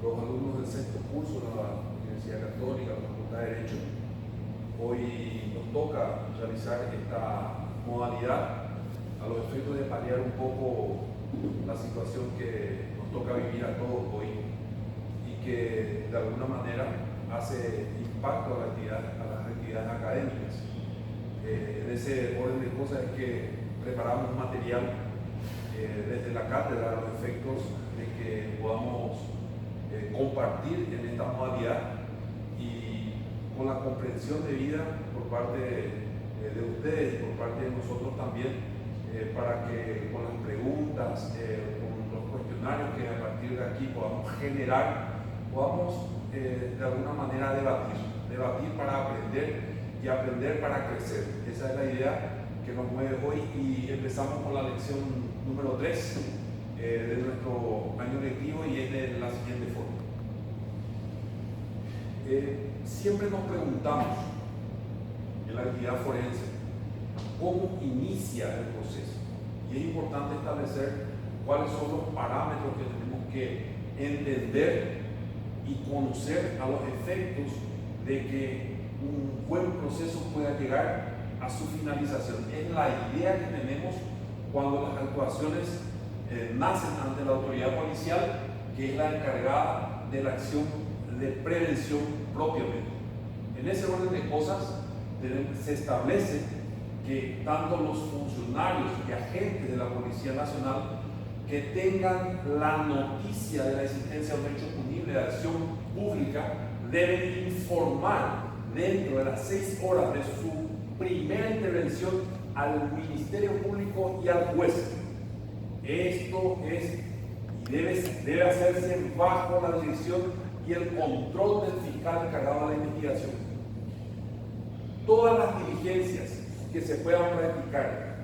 los alumnos del sexto curso de la Universidad Católica, la Facultad de Derecho. Hoy nos toca realizar esta modalidad a los efectos de paliar un poco la situación que nos toca vivir a todos hoy y que de alguna manera hace impacto a las actividades académicas. En ese orden de cosas es que preparamos material desde la cátedra a los efectos de que podamos compartir en esta modalidad y con la comprensión debida por parte de ustedes, por parte de nosotros también, para que con las preguntas, con los cuestionarios que a partir de aquí podamos generar, podamos de alguna manera debatir para aprender y aprender para crecer. Esa es la idea que nos mueve hoy y empezamos con la lección número 3 de nuestro año lectivo y es de la siguiente forma. Siempre nos preguntamos en la actividad forense cómo inicia el proceso y es importante establecer cuáles son los parámetros que tenemos que entender y conocer a los efectos de que un buen proceso pueda llegar a su finalización. Es la idea que tenemos cuando las actuaciones nacen ante la autoridad policial, que es la encargada de la acción de prevención propiamente. En ese orden de cosas se establece que tanto los funcionarios y agentes de la Policía Nacional que tengan la noticia de la existencia de un hecho punible de acción pública deben informar dentro de las 6 horas de su primera intervención al Ministerio Público y al juez. Esto es y debe hacerse bajo la dirección y el control del fiscal encargado de la investigación. Todas las diligencias que se puedan practicar,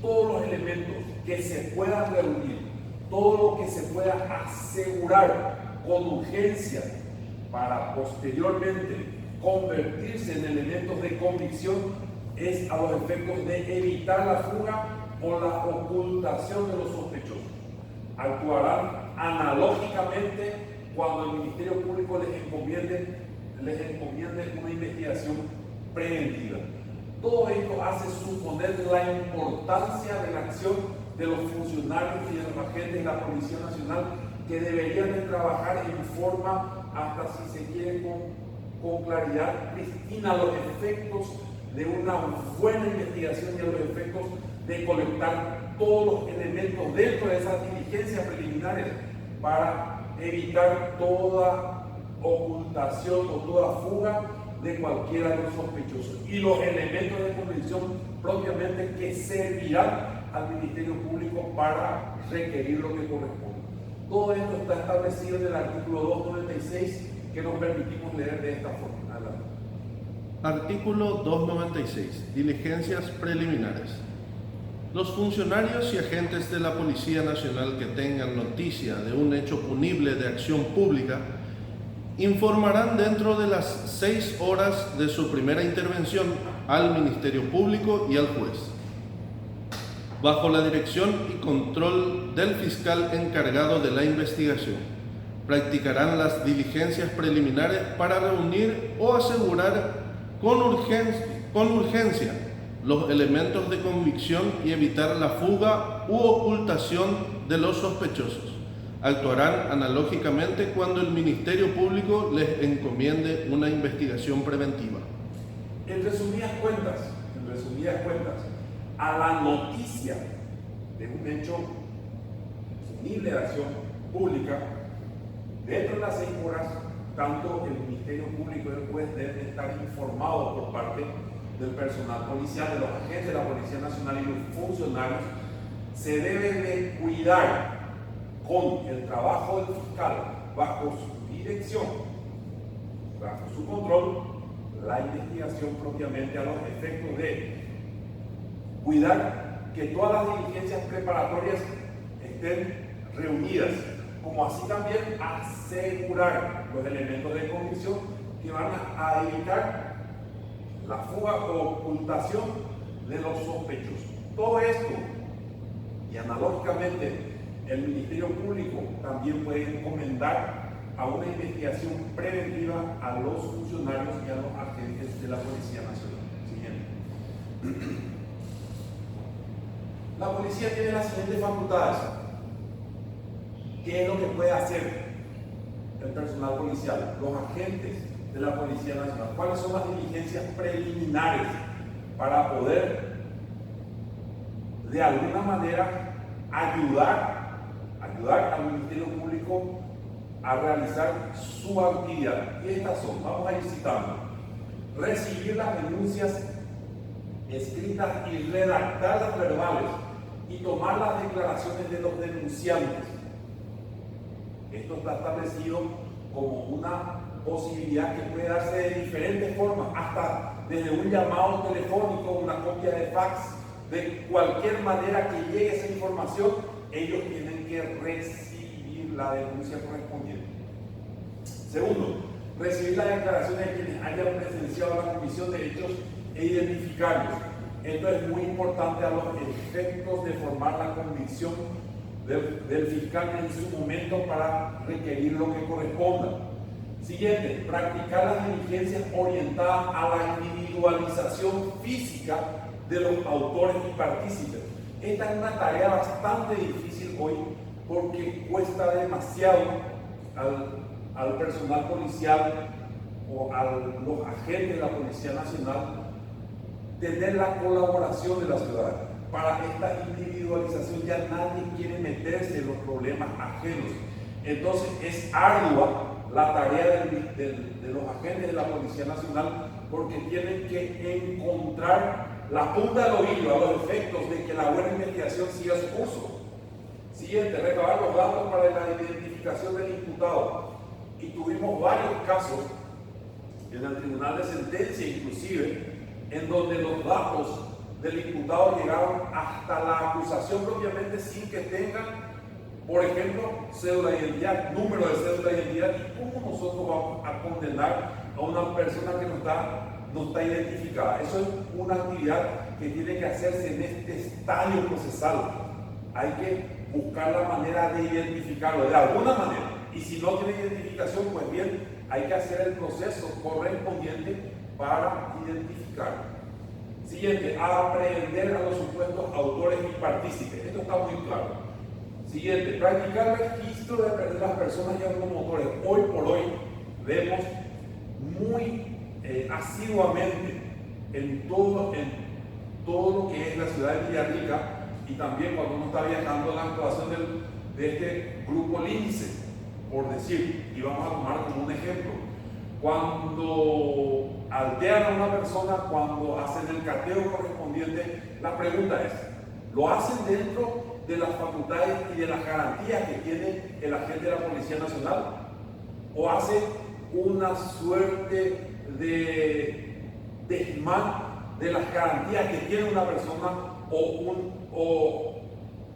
todos los elementos que se puedan reunir, todo lo que se pueda asegurar con urgencia para posteriormente convertirse en elementos de convicción es a los efectos de evitar la fuga o la ocultación de los sospechosos. Actuarán analógicamente cuando el Ministerio Público les encomiende una investigación preventiva. Todo esto hace suponer la importancia de la acción de los funcionarios y de los agentes de la Policía Nacional que deberían de trabajar en forma, hasta si se quiere con claridad pristina, a los efectos de una buena investigación y a los efectos de colectar todos los elementos dentro de esas diligencias preliminares para evitar toda ocultación o toda fuga de cualquiera de los sospechosos y los elementos de convicción propiamente que servirán al Ministerio Público para requerir lo que corresponde. Todo esto está establecido en el artículo 296 que nos permitimos leer de esta forma. Adelante. Artículo 296. Diligencias preliminares. Los funcionarios y agentes de la Policía Nacional que tengan noticia de un hecho punible de acción pública informarán dentro de las 6 horas de su primera intervención al Ministerio Público y al juez, bajo la dirección y control del fiscal encargado de la investigación. Practicarán las diligencias preliminares para reunir o asegurar con urgencia los elementos de convicción y evitar la fuga u ocultación de los sospechosos. Actuarán analógicamente cuando el Ministerio Público les encomiende una investigación preventiva. En resumidas cuentas, a la noticia de un hecho punible de acción pública, dentro de las 6 horas, tanto el Ministerio Público y el juez deben estar informados por parte del personal policial, de los agentes de la Policía Nacional y los funcionarios. Se debe de cuidar con el trabajo del fiscal bajo su dirección, bajo su control, la investigación propiamente a los efectos de cuidar que todas las diligencias preparatorias estén reunidas, como así también asegurar los elementos de convicción que van a evitar la fuga o ocultación de los sospechosos. Todo esto, y analógicamente el Ministerio Público también puede encomendar a una investigación preventiva a los funcionarios y a los agentes de la Policía Nacional. Siguiente. La policía tiene las siguientes facultades. ¿Qué es lo que puede hacer el personal policial, los agentes de la Policía Nacional? ¿Cuáles son las diligencias preliminares para poder, de alguna manera, ayudar al Ministerio Público a realizar su actividad? Y estas son, vamos a ir citando: recibir las denuncias escritas y redactar las verbales y tomar las declaraciones de los denunciantes. Esto está establecido como una posibilidad que puede darse de diferentes formas, hasta desde un llamado telefónico, una copia de fax, de cualquier manera que llegue esa información. Ellos tienen que recibir la denuncia correspondiente. Segundo, recibir las declaraciones de quienes hayan presenciado la comisión de hechos e identificarlos. Esto es muy importante a los efectos de formar la convicción del fiscal en su momento para requerir lo que corresponda. Siguiente, practicar las diligencias orientadas a la individualización física de los autores y partícipes. Esta es una tarea bastante difícil hoy porque cuesta demasiado al personal policial o a los agentes de la Policía Nacional tener la colaboración de la ciudadanía. Para esta individualización ya nadie quiere meterse en los problemas ajenos. Entonces es ardua la tarea de los agentes de la Policía Nacional, porque tienen que encontrar la punta del ovillo a los efectos de que la buena investigación siga su curso. Siguiente, recabar los datos para la identificación del imputado. Y tuvimos varios casos en el Tribunal de Sentencia inclusive, en donde los datos del imputado llegaron hasta la acusación propiamente sin que tengan, por ejemplo, cédula de identidad, número de cédula de identidad. ¿Y cómo nosotros vamos a condenar a una persona que no está identificada? Eso es una actividad que tiene que hacerse en este estadio procesal. Hay que buscar la manera de identificarlo de alguna manera. Y si no tiene identificación, pues bien, hay que hacer el proceso correspondiente para identificarlo. Siguiente, aprehender a los supuestos autores y partícipes. Esto está muy claro. Siguiente, practicar registro de las personas y automotores. Hoy por hoy vemos muy asiduamente en todo lo que es la ciudad de Villarrica, y también cuando uno está viajando, la actuación de este grupo Lince, por decir, y vamos a tomar como un ejemplo. Cuando alteran a una persona, cuando hacen el cateo correspondiente, la pregunta es: ¿lo hacen dentro de las facultades y de las garantías que tiene el agente de la Policía Nacional? ¿O hacen una suerte de desmán de las garantías que tiene una persona o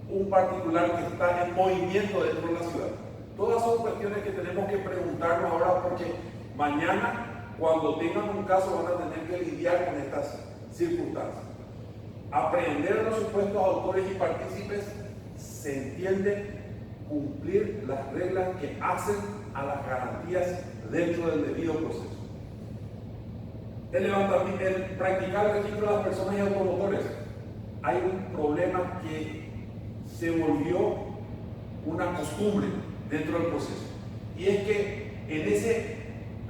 un particular que está en movimiento dentro de la ciudad? Todas son cuestiones que tenemos que preguntarnos ahora, porque mañana, cuando tengan un caso, van a tener que lidiar con estas circunstancias. Aprehender a los supuestos autores y partícipes se entiende cumplir las reglas que hacen a las garantías dentro del debido proceso. El practicar el registro de las personas y automotores. Hay un problema que se volvió una costumbre dentro del proceso, y es que en ese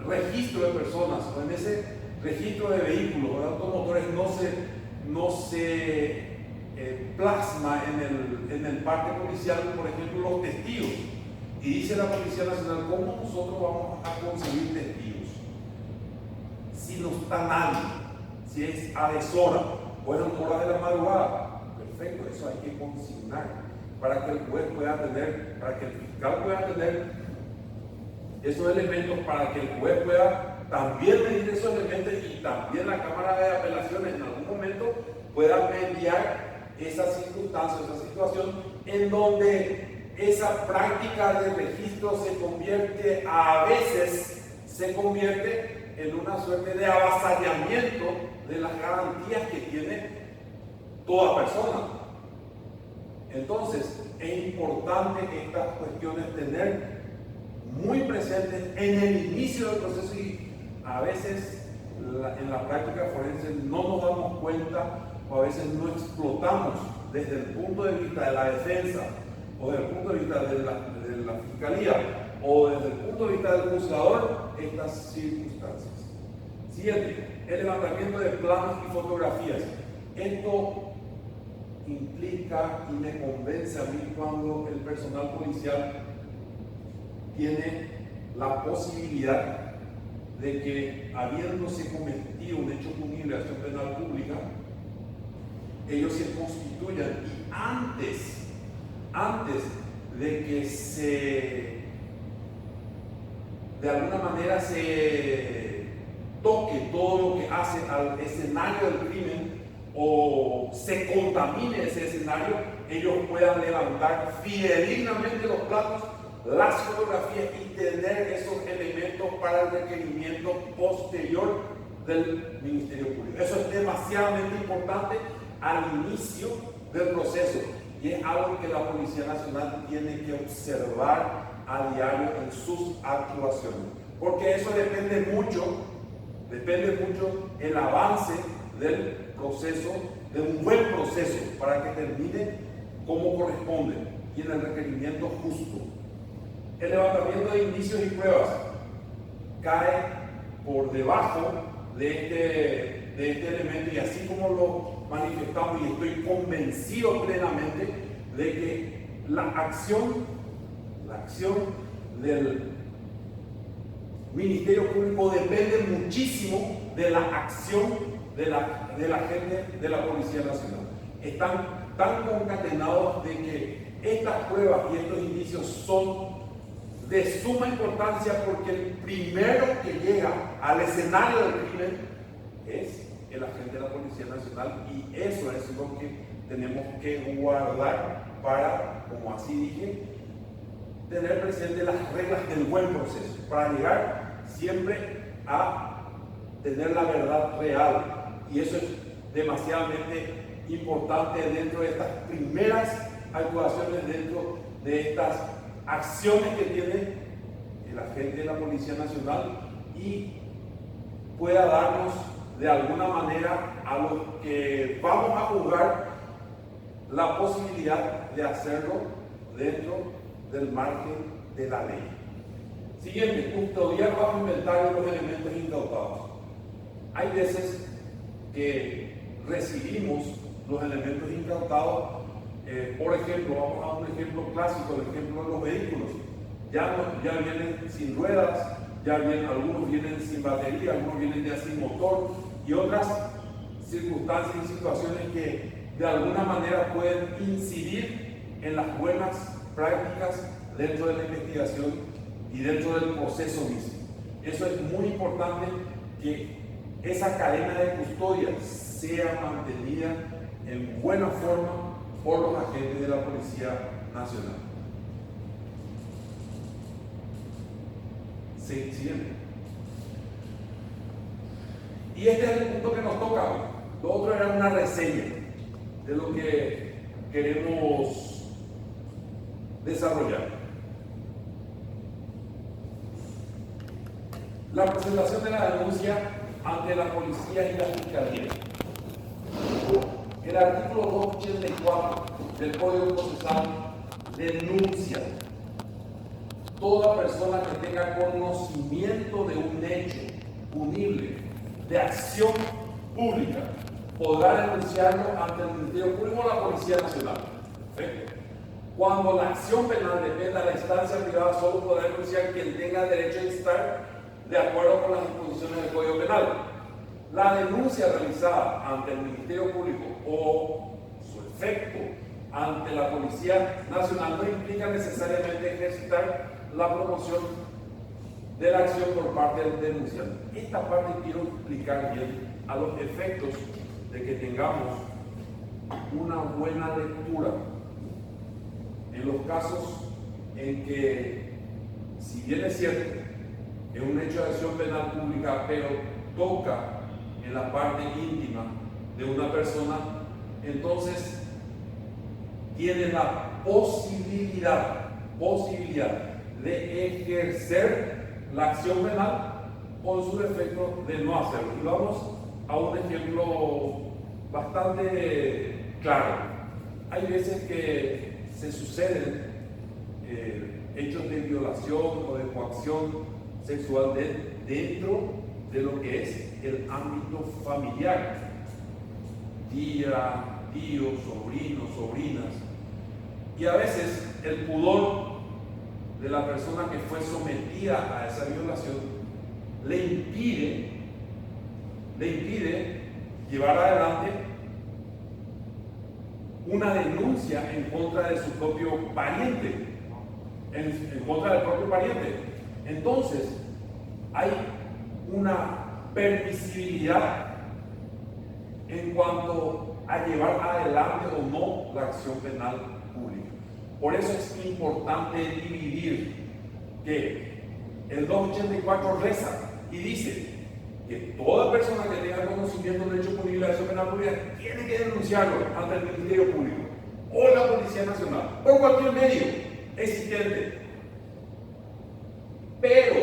registro de personas o en ese registro de vehículos o de automotores no se plasma en el parte policial, por ejemplo, los testigos. Y dice la Policía Nacional: ¿cómo nosotros vamos a conseguir testigos si no está nadie? Si es a deshora o en horas de la madrugada. Perfecto, eso hay que consignar para que el juez pueda tener, para que el fiscal pueda tener esos elementos, para que el juez pueda también medir esos elementos, y también la Cámara de Apelaciones en algún momento pueda mediar esa circunstancia, esa situación en donde esa práctica de registro a veces se convierte en una suerte de avasallamiento de las garantías que tiene toda persona. Entonces, es importante estas cuestiones tener muy presentes presentes en el inicio del proceso y a veces en la práctica forense no nos damos cuenta o a veces no explotamos desde el punto de vista de la defensa o desde el punto de vista de la fiscalía o desde el punto de vista del juzgador estas circunstancias. Siguiente, el levantamiento de planos y fotografías. Esto implica y me convence a mí cuando el personal policial tiene la posibilidad de que, habiéndose cometido un hecho punible de acción penal pública, ellos se constituyan y antes de que de alguna manera se toque todo lo que hace al escenario del crimen o se contamine ese escenario, ellos puedan levantar fidedignamente los planos, las fotografías y tener esos elementos para el requerimiento posterior del Ministerio Público. Eso es demasiadamente importante al inicio del proceso y es algo que la Policía Nacional tiene que observar a diario en sus actuaciones, porque eso depende mucho el avance del proceso, de un buen proceso para que termine como corresponde y en el requerimiento justo. El levantamiento de indicios y pruebas cae por debajo de este elemento y así como lo manifestamos y estoy convencido plenamente de que la acción del Ministerio Público depende muchísimo de la acción de la gente de la Policía Nacional. Están tan concatenados de que estas pruebas y estos indicios son de suma importancia porque el primero que llega al escenario del crimen es el agente de la Policía Nacional y eso es lo que tenemos que guardar para, como así dije, tener presente las reglas del buen proceso para llegar siempre a tener la verdad real y eso es demasiadamente importante dentro de estas primeras actuaciones, dentro de estas acciones que tiene el agente de la Policía Nacional y pueda darnos de alguna manera a los que vamos a juzgar la posibilidad de hacerlo dentro del margen de la ley. Siguiente, custodiar bajo inventario los elementos incautados. Hay veces que recibimos los elementos incautados, por ejemplo, vamos a un ejemplo clásico, el ejemplo de los vehículos. Ya vienen sin ruedas, algunos vienen sin batería, algunos vienen ya sin motor y otras circunstancias y situaciones que de alguna manera pueden incidir en las buenas prácticas dentro de la investigación y dentro del proceso mismo. Eso es muy importante que esa cadena de custodia sea mantenida en buena forma por los agentes de la Policía Nacional. Siguiente. Y este es el punto que nos toca hoy. Lo otro era una reseña de lo que queremos desarrollar. La presentación de la denuncia ante la policía y la fiscalía. El artículo 284 del Código Procesal denuncia toda persona que tenga conocimiento de un hecho punible de acción pública podrá denunciarlo ante el Ministerio Público o la Policía Nacional. ¿Perfecto? Cuando la acción penal dependa de la instancia privada, solo podrá denunciar quien tenga derecho a instar de acuerdo con las disposiciones del Código Penal. La denuncia realizada ante el Ministerio Público o su efecto ante la Policía Nacional no implica necesariamente ejercitar la promoción de la acción por parte del denunciante. Esta parte quiero explicar bien a los efectos de que tengamos una buena lectura en los casos en que, si bien es cierto, es un hecho de acción penal pública, pero toca en la parte íntima de una persona, entonces tiene la posibilidad de ejercer la acción penal o en su defecto de no hacerlo. Y vamos a un ejemplo bastante claro. Hay veces que se suceden hechos de violación o de coacción sexual dentro de lo que es el ámbito familiar. Tía, tíos, sobrinos, sobrinas. Y a veces el pudor de la persona que fue sometida a esa violación le impide llevar adelante una denuncia en contra de su propio pariente, en contra del propio pariente. Entonces, hay una permisibilidad en cuanto a llevar adelante o no la acción penal pública. Por eso es importante dividir que el 284 reza y dice que toda persona que tenga conocimiento del hecho punible de la acción penal pública tiene que denunciarlo ante el Ministerio Público o la Policía Nacional, por cualquier medio existente. Pero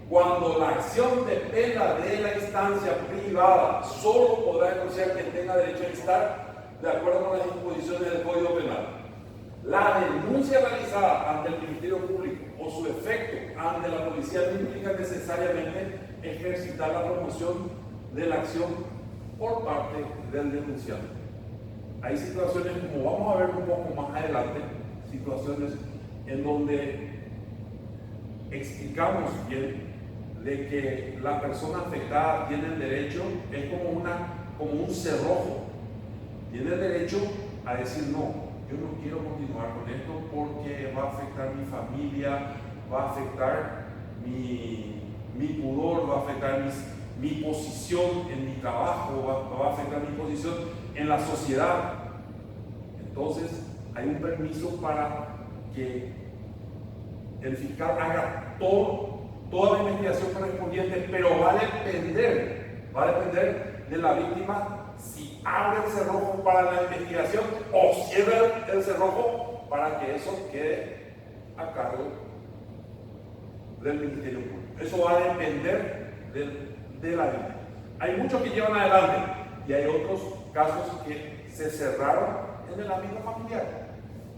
cuando la acción dependa de la instancia privada, solo podrá denunciar quien tenga derecho a estar de acuerdo con las disposiciones del Código Penal. La denuncia realizada ante el Ministerio Público o su efecto ante la policía no implica necesariamente ejercitar la promoción de la acción por parte del denunciante. Hay situaciones, como vamos a ver un poco más adelante, situaciones en donde explicamos bien de que la persona afectada tiene el derecho, es como un cerrojo, tiene el derecho a decir no. Yo no quiero continuar con esto porque va a afectar mi familia, va a afectar mi pudor, va a afectar mi posición en mi trabajo, va a afectar mi posición en la sociedad. Entonces, hay un permiso para que el fiscal haga toda la investigación correspondiente, pero va a depender de la víctima si abre el cerrojo para la investigación o cierra el cerrojo para que eso quede a cargo del Ministerio Público. Eso va a depender de la víctima. Hay muchos que llevan adelante y hay otros casos que se cerraron en el ámbito familiar.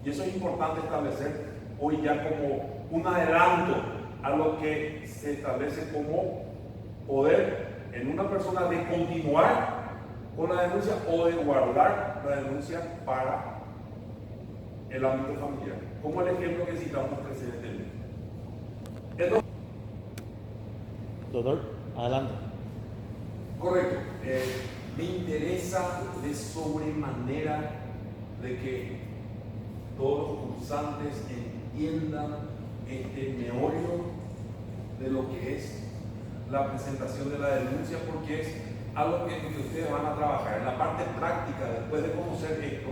Y eso es importante establecer hoy ya como un adelanto a lo que se establece como poder en una persona de continuar con la denuncia o de guardar la denuncia para el ámbito familiar, como el ejemplo que citamos precedentemente. Doctor, adelante. Correcto. Me interesa de sobremanera de que todos los cursantes entiendan este meollo de lo que es la presentación de la denuncia, porque es algo que ustedes van a trabajar en la parte práctica después de conocer esto,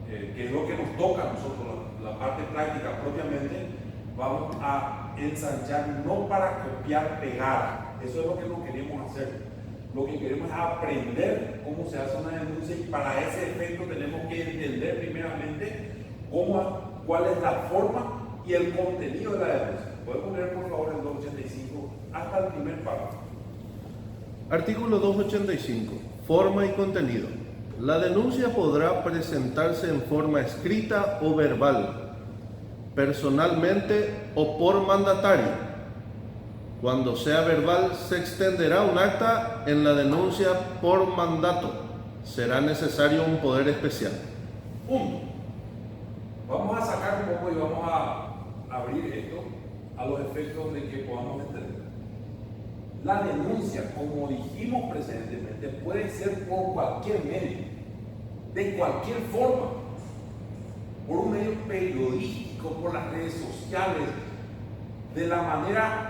que es lo que nos toca a nosotros, la parte práctica propiamente. Vamos a ensanchar no para copiar, pegar, eso es lo que no queremos hacer. Lo que queremos es aprender cómo se hace una denuncia, y para ese efecto tenemos que entender primeramente cuál es la forma y el contenido de la denuncia. ¿Podemos leer por favor el 285 hasta el primer párrafo? Artículo 285. Forma y contenido. La denuncia podrá presentarse en forma escrita o verbal, personalmente o por mandatario. Cuando sea verbal, se extenderá un acta en la denuncia por mandato. Será necesario un poder especial. Punto. Vamos a sacar un poco y vamos a abrir esto a los efectos de que podamos entender. La denuncia, como dijimos precedentemente, puede ser por cualquier medio, de cualquier forma, por un medio periodístico, por las redes sociales, de la manera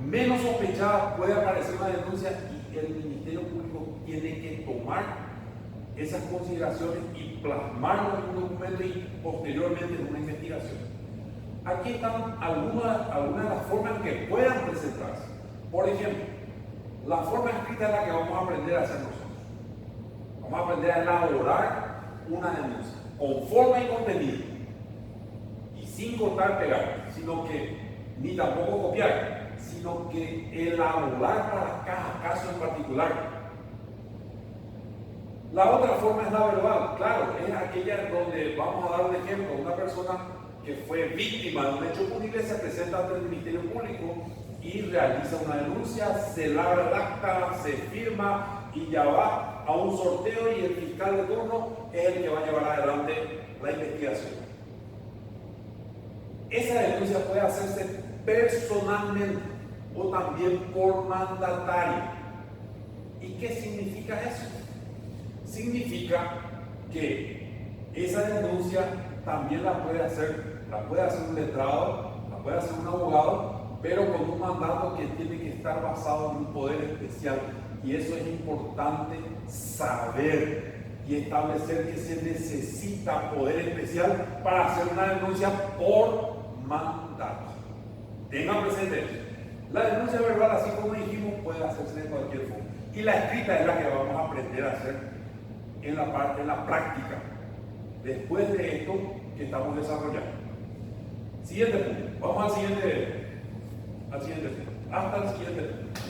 menos sospechada puede aparecer una denuncia, y el Ministerio Público tiene que tomar esas consideraciones y plasmarlo en un documento y posteriormente en una investigación. Aquí están algunas de las formas que puedan presentarse. Por ejemplo, la forma escrita es la que vamos a aprender a hacer nosotros. Vamos a aprender a elaborar una denuncia con forma y contenido, y sin cortar pegar, sino que ni tampoco copiar, sino sino que elaborar para cada caso en particular. La otra forma es la verbal, claro, es aquella donde vamos a dar un ejemplo, una persona que fue víctima de un hecho punible se presenta ante el Ministerio Público y realiza una denuncia, se labra el acta, se firma y ya va a un sorteo y el fiscal de turno es el que va a llevar adelante la investigación. Esa denuncia puede hacerse personalmente o también por mandatario. ¿Y qué significa eso? Significa que esa denuncia también la puede hacer un letrado, la puede hacer un abogado, pero con un mandato que tiene que estar basado en un poder especial. Y eso es importante saber y establecer que se necesita poder especial para hacer una denuncia por mandato. Tengan presente eso. La denuncia verbal, así como dijimos, puede hacerse de cualquier forma. Y la escrita es la que vamos a aprender a hacer en la práctica, después de esto que estamos desarrollando. Siguiente punto. Vamos al siguiente punto. Hasta el siguiente punto.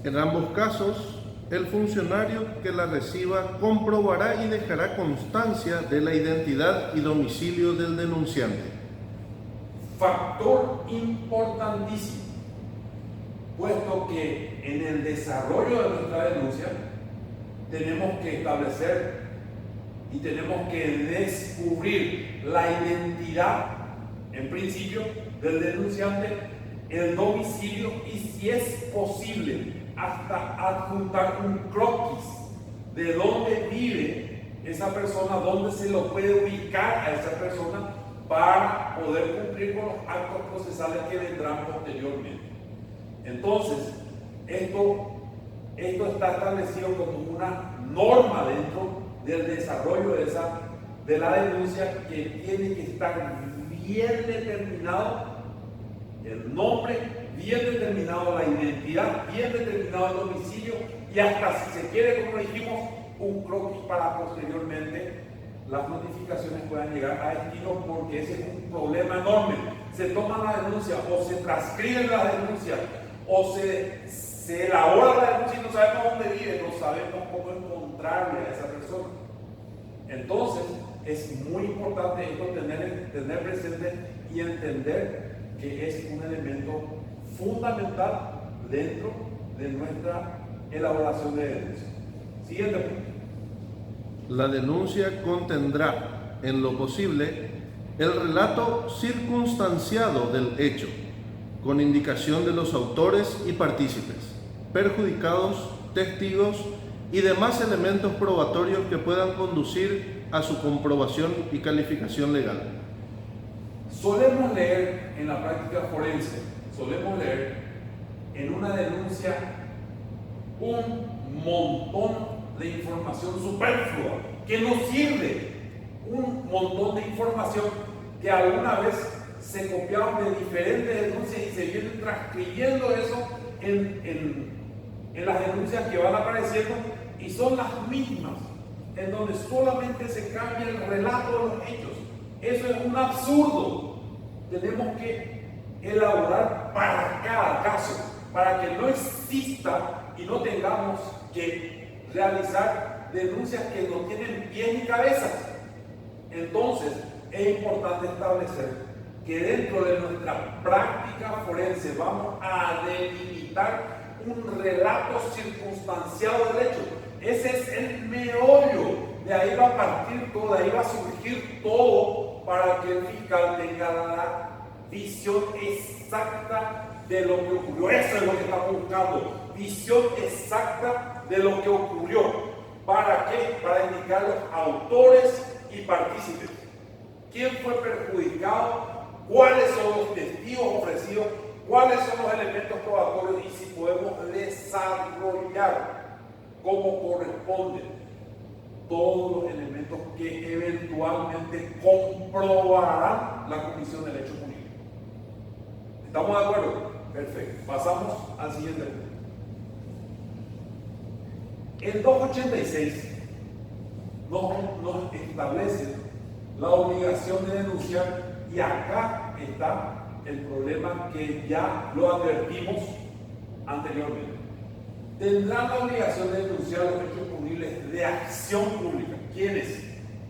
En ambos casos, el funcionario que la reciba comprobará y dejará constancia de la identidad y domicilio del denunciante. Factor importantísimo, puesto que en el desarrollo de nuestra denuncia tenemos que establecer y tenemos que descubrir la identidad, en principio, del denunciante, el domicilio y, si es posible, hasta adjuntar un croquis de dónde vive esa persona, dónde se lo puede ubicar a esa persona para poder cumplir con los actos procesales que vendrán posteriormente. Entonces, esto está establecido como una norma dentro del desarrollo de la denuncia, que tiene que estar bien determinado el nombre, bien determinado la identidad, bien determinado el domicilio y hasta, si se quiere, como dijimos, un croquis para posteriormente las notificaciones puedan llegar a destino, porque ese es un problema enorme. Se toma la denuncia o se transcriben las denuncias o se elabora la denuncia y no sabemos dónde vive, no sabemos cómo encontrarle a esa persona. Entonces, es muy importante esto tener presente y entender que es un elemento fundamental dentro de nuestra elaboración de denuncia. Siguiente punto. La denuncia contendrá, en lo posible, el relato circunstanciado del hecho, con indicación de los autores y partícipes, perjudicados, testigos y demás elementos probatorios que puedan conducir a su comprobación y calificación legal. Solemos leer en la práctica forense, en una denuncia un montón de información superflua que no sirve, un montón de información que alguna vez se copiaron de diferentes denuncias y se vienen transcribiendo eso en las denuncias que van apareciendo, y son las mismas, en donde solamente se cambia el relato de los hechos. Eso es un absurdo. Tenemos que elaborar para cada caso, para que no exista y no tengamos que realizar denuncias que no tienen pies ni cabezas. Entonces, es importante establecer que dentro de nuestra práctica forense vamos a delimitar un relato circunstanciado del hecho. Ese es el meollo, de ahí va a partir todo, de ahí va a surgir todo, para que el fiscal tenga la visión exacta de lo que ocurrió. Eso es lo que estamos buscando, visión exacta de lo que ocurrió. ¿Para qué? Para indicar los autores y partícipes. ¿Quién fue perjudicado? ¿Cuáles son los testigos ofrecidos? ¿Cuáles son los elementos probatorios? Y si podemos desarrollar como corresponde todos los elementos que eventualmente comprobarán la comisión del hecho punible. ¿Estamos de acuerdo? Perfecto. Pasamos al siguiente punto. El 286 nos establece la obligación de denunciar, y acá está el problema que ya lo advertimos anteriormente. Tendrán la obligación de denunciar los hechos punibles de acción pública. ¿Quiénes?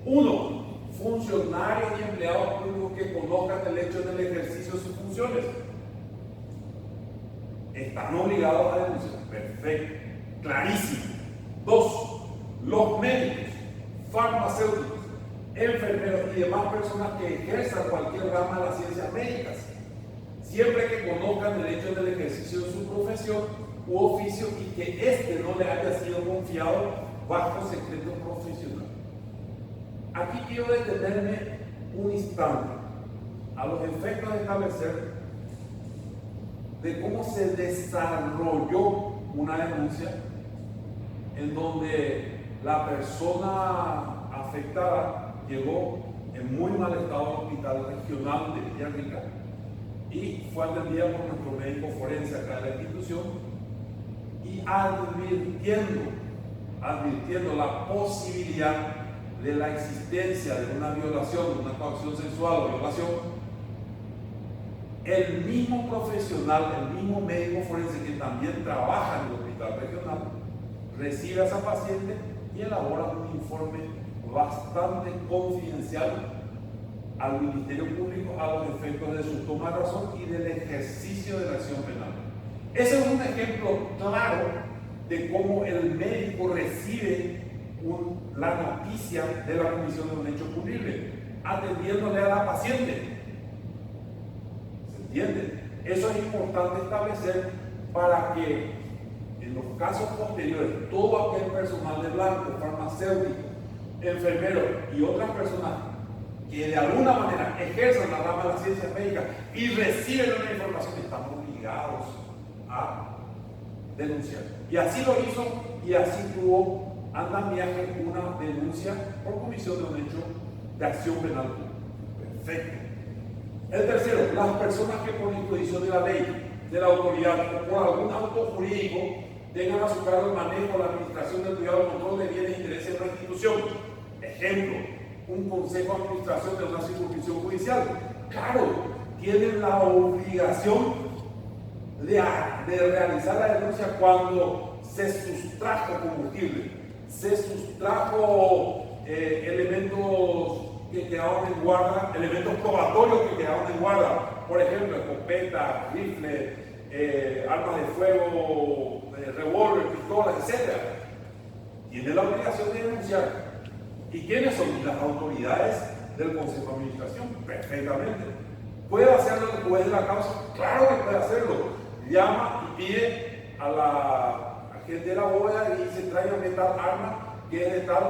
1. Funcionarios y empleados públicos que conozcan el hecho del ejercicio de sus funciones. Están obligados a denunciar. Perfecto. Clarísimo. 2. Los médicos, farmacéuticos, enfermeros y demás personas que ejerzan cualquier rama de las ciencias médicas, siempre que conozcan el hecho del ejercicio de su profesión u oficio y que éste no le haya sido confiado bajo secreto profesional. Aquí quiero detenerme un instante a los efectos de establecer de cómo se desarrolló una denuncia en donde la persona afectada llegó en muy mal estado al hospital regional de Villarrica y fue atendida por nuestro médico forense acá de la institución y advirtiendo la posibilidad de la existencia de una violación, de una coacción sexual o violación, el mismo profesional, el mismo médico forense que también trabaja en el hospital regional, recibe a esa paciente y elabora un informe bastante confidencial al Ministerio Público a los efectos de su toma de razón y del ejercicio de la acción penal. Ese es un ejemplo claro de cómo el médico recibe la noticia de la comisión de un hecho punible, atendiéndole a la paciente. ¿Se entiende? Eso es importante establecer para que en los casos posteriores todo aquel personal de blanco, farmacéutico, enfermero y otras personas que de alguna manera ejerzan la rama de las ciencias médicas y reciben una información, están obligados a denunciar. Y así lo hizo y así tuvo andamiaje una denuncia por comisión de un hecho de acción penal. Perfecto. El tercero, las personas que por disposición de la ley, de la autoridad o por algún auto jurídico tengan a su cargo el manejo, la administración del cuidado, el control de bienes e intereses de la institución. Ejemplo, un consejo de administración de una circunscripción judicial. Claro, tienen la obligación de realizar la denuncia cuando se sustrajo combustible, se sustrajo elementos que quedaron en guarda, elementos probatorios que quedaron en guarda, por ejemplo, escopeta, rifle, armas de fuego, revólver, pistolas, etc. Tiene la obligación de denunciar. ¿Y quiénes son? Las autoridades del Consejo de Administración. Perfectamente. ¿Puede hacerlo el juez de la causa? Claro que puede hacerlo. Llama y pide a la gente de la bóveda y se traiga tal arma que es de tal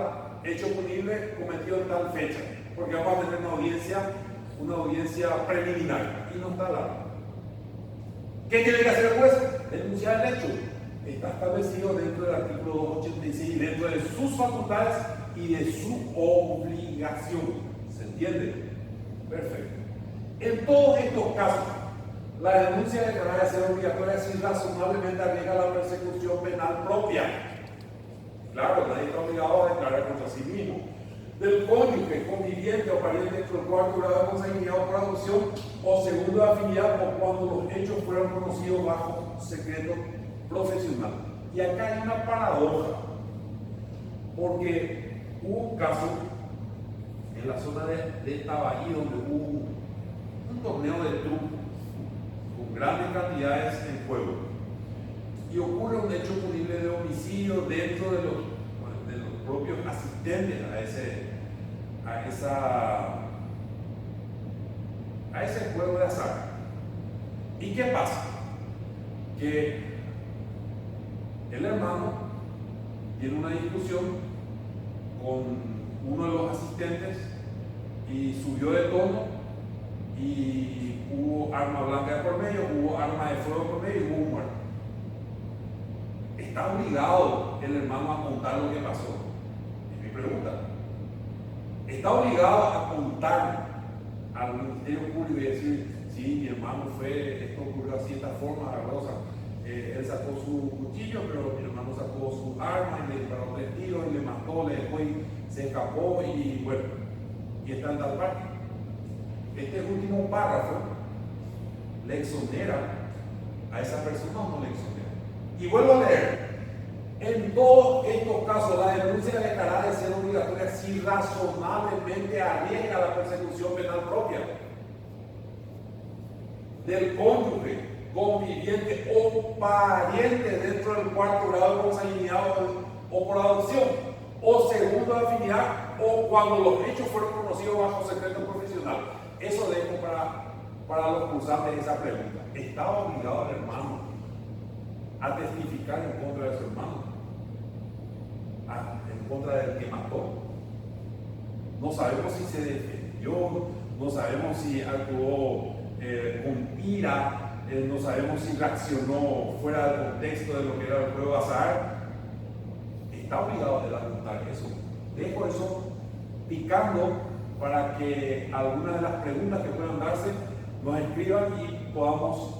hecho punible cometido en tal fecha, porque vamos a tener una audiencia preliminar y no está la arma. ¿Qué tiene que hacer el juez? Denunciar el hecho. Está establecido dentro del artículo 286, dentro de sus facultades y de su obligación. ¿Se entiende? Perfecto. En todos estos casos, la denuncia dejará de ser obligatoria si razonablemente arriesga la persecución penal propia. Claro, nadie está obligado a declarar contra sí mismo. Del cónyuge, conviviente o pariente con el cuarto grado de consanguinidad o por adopción o segundo de afinidad o cuando los hechos fueron conocidos bajo secreto profesional. Y acá hay una paradoja, porque hubo un caso en la zona de Tabaí donde hubo un torneo de truco con grandes cantidades en juego y ocurre un hecho punible de homicidio dentro de los propios asistentes a ese juego de azar. ¿Y qué pasa? Que el hermano tiene una discusión con uno de los asistentes y subió de tono y hubo arma blanca de por medio, hubo arma de fuego por medio y hubo un muerto. ¿Está obligado el hermano a contar lo que pasó? Es mi pregunta. ¿Está obligado a contar al Ministerio Público y decir, sí, mi hermano esto ocurrió así de esta forma, agarrosa? Él sacó su cuchillo, pero mi hermano sacó su arma y le disparó 3 tiros y le mató, le dejó y se escapó y bueno, y está en tal parte. Este último párrafo ¿le exonera a esa persona o no le exonera? Y vuelvo a leer. En todos estos casos, la denuncia dejará de ser obligatoria si razonablemente arriesga la persecución penal propia del cónyuge, conviviente o pariente dentro del cuarto grado de consanguinidad o por adopción, o segundo de afinidad, o cuando los hechos fueron conocidos bajo secreto profesional. Eso dejo para los cursantes esa pregunta. ¿Estaba obligado el hermano a testificar en contra de su hermano? En contra del que mató. No sabemos si se defendió, no sabemos si actuó con ira, no sabemos si reaccionó fuera del contexto de lo que era el juego de azar. Está obligado a adelantar eso. Dejo eso picando para que algunas de las preguntas que puedan darse nos escriban y podamos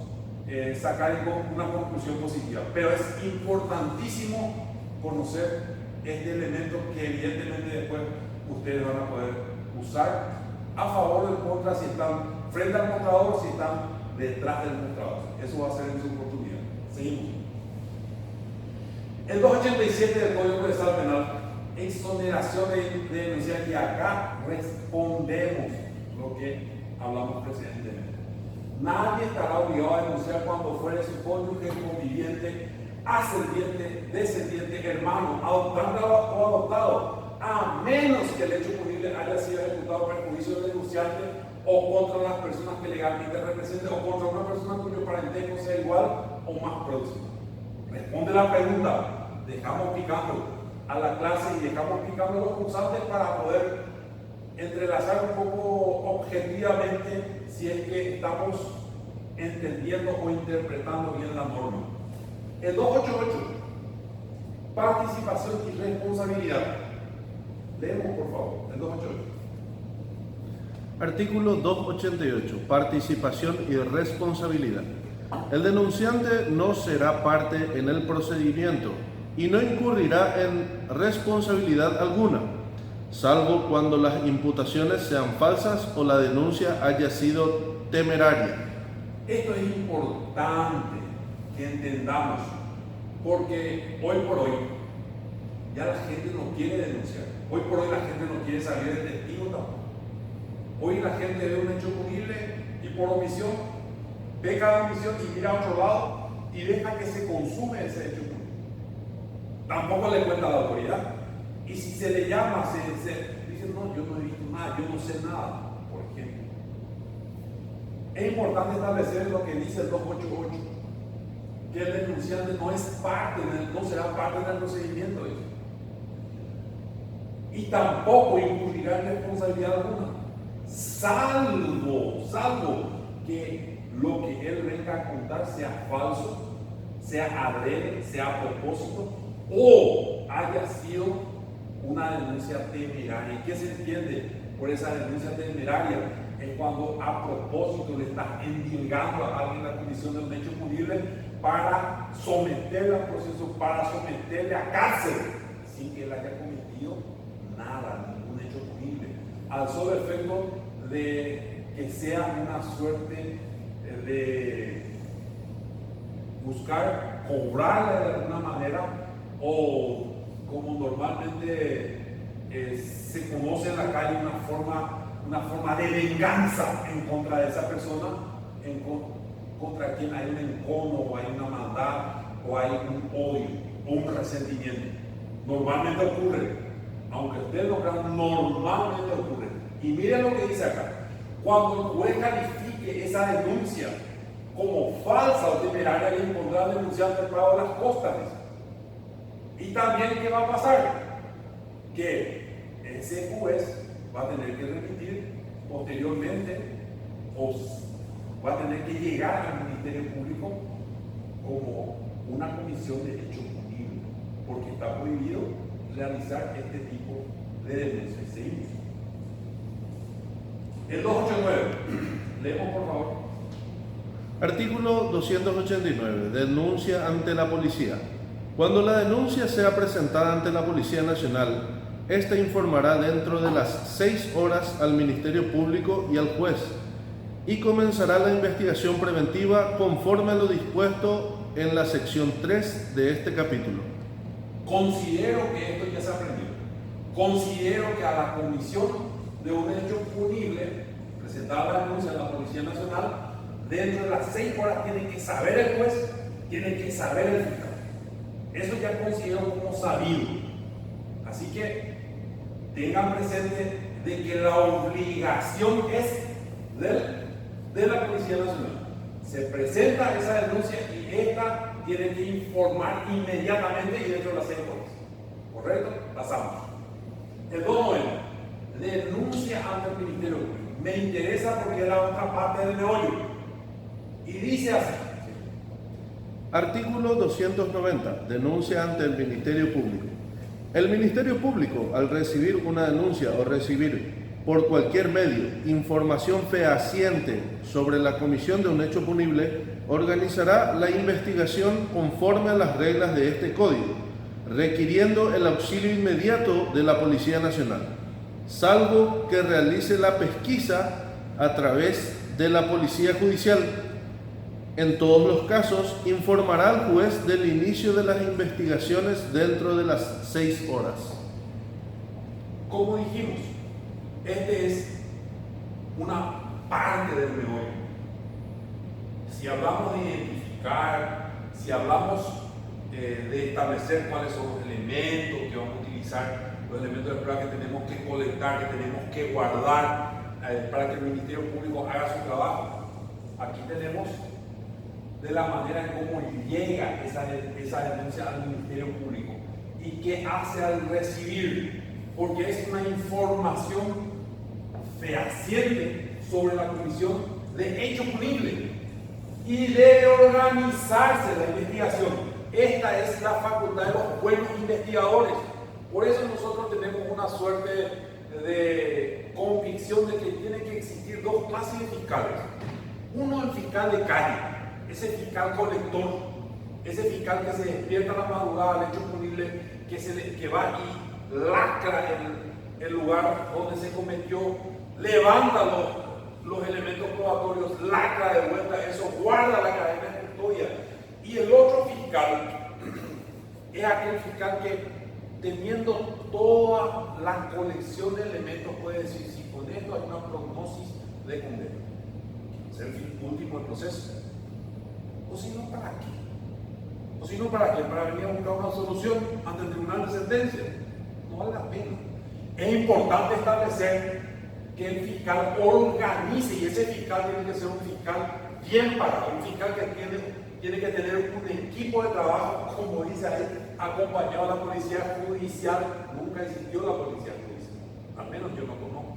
sacar una conclusión positiva. Pero es importantísimo conocer este elemento que evidentemente después ustedes van a poder usar a favor o en contra, si están frente al mostrador o si están detrás del mostrador. Eso va a ser en su oportunidad. Seguimos. El 287 del Código Procesal Penal, exoneración de denunciar, y acá respondemos lo que hablamos precedentemente. Nadie estará obligado a denunciar cuando fuere su cónyuge, conviviente, ascendiente, descendiente, hermano, adoptante o adoptado, a menos que el hecho punible haya sido ejecutado por perjuicio del denunciante o contra las personas que legalmente representen o contra una persona cuyo parentesco sea igual o más próximo. Responde la pregunta, dejamos picando a la clase y dejamos picando a los cursantes para poder entrelazar un poco objetivamente si es que estamos entendiendo o interpretando bien la norma. El 288, participación y responsabilidad. Leemos, por favor, el 288. Artículo 288. Participación y responsabilidad. El denunciante no será parte en el procedimiento y no incurrirá en responsabilidad alguna, salvo cuando las imputaciones sean falsas o la denuncia haya sido temeraria. Esto es importante que entendamos, porque hoy por hoy ya la gente no quiere denunciar. Hoy por hoy la gente no quiere salir de testigo tampoco. Hoy la gente ve un hecho punible y por omisión peca de omisión y mira a otro lado y deja que se consume ese hecho punible. Tampoco le cuenta a la autoridad. Y si se le llama, dice, no, yo no he visto nada, yo no sé nada, por ejemplo. Es importante establecer lo que dice el 288, que el denunciante no es parte, no será parte del procedimiento. Y tampoco incurrirá en responsabilidad alguna, salvo que lo que él venga a contar sea falso, sea adrede, sea a propósito, o haya sido una denuncia temeraria. ¿Qué se entiende por esa denuncia temeraria? Es cuando a propósito le estás endilgando a alguien la comisión de un hecho punible para someterle al proceso, para someterle a cárcel, sin que él haya cometido nada, ningún hecho punible, al solo efecto de que sea una suerte de buscar cobrarle de alguna manera, o como normalmente se conoce en la calle, una forma de venganza en contra de esa persona, contra quien hay un encono, o hay una maldad, o hay un odio, o un resentimiento. Normalmente ocurre, aunque ustedes lo crean, normalmente ocurre. Y miren lo que dice acá: cuando el juez califique esa denuncia como falsa o temeraria, le impondrá al denunciante el pago de las costas. Y también, ¿qué va a pasar? Que ese juez va a tener que remitir posteriormente, o va a tener que llegar al Ministerio Público como una comisión de hecho punible, porque está prohibido realizar este tipo de denuncias. Seguimos. El 289, leemos por favor. Artículo 289. Denuncia ante la policía. Cuando la denuncia sea presentada ante la Policía Nacional, ésta informará dentro de las 6 horas al Ministerio Público y al juez, y comenzará la investigación preventiva conforme a lo dispuesto en la sección 3 de este capítulo. Considero que esto ya se aprendió. Considero que a la comisión de un hecho punible, presentada la denuncia a la Policía Nacional, dentro de las 6 horas tiene que saber el juez, tiene que saber el fiscal. Eso ya considero como sabido. Así que tengan presente de que la obligación es de la Policía Nacional. Se presenta esa denuncia y esta tiene que informar inmediatamente y dentro de las 6 horas. ¿Correcto? Pasamos. El 2.9. Denuncia ante el Ministerio Público. Me interesa porque es la otra parte del meollo. Y dice así. Artículo 290. Denuncia ante el Ministerio Público. El Ministerio Público, al recibir una denuncia o recibir por cualquier medio información fehaciente sobre la comisión de un hecho punible, organizará la investigación conforme a las reglas de este código, requiriendo el auxilio inmediato de la Policía Nacional, salvo que realice la pesquisa a través de la Policía Judicial. En todos los casos, informará al juez del inicio de las investigaciones dentro de las 6 horas. Como dijimos, este es una parte del meollo. Si hablamos de identificar, si hablamos de establecer cuáles son los elementos que vamos a utilizar, los elementos de prueba que tenemos que colectar, que tenemos que guardar para que el Ministerio Público haga su trabajo, aquí tenemos de la manera en cómo llega esa denuncia al Ministerio Público y qué hace al recibir, porque es una información fehaciente sobre la comisión de hecho punible y debe organizarse la investigación. Esta es la facultad de los buenos investigadores. Por eso nosotros tenemos una suerte de convicción de que tiene que existir 2 clases de fiscales. Uno, el fiscal de calle, ese fiscal colector, ese fiscal que se despierta a la madrugada al hecho punible, que va y lacra el lugar donde se cometió, levanta los elementos probatorios, lacra de vuelta eso, guarda la cadena de custodia. Y el otro fiscal es aquel fiscal que, teniendo toda la colección de elementos, puede decir si con esto hay una prognosis de condena. Es el fin último del proceso. O si no, ¿para qué? O si no, ¿para qué? Para venir a buscar una solución ante el tribunal de sentencia. No vale la pena. Es importante establecer que el fiscal organice, y ese fiscal tiene que ser un fiscal bien parado, un fiscal que tiene que tener un equipo de trabajo, como dice ahí, acompañado a la policía judicial. Nunca existió la policía judicial, al menos yo no conozco.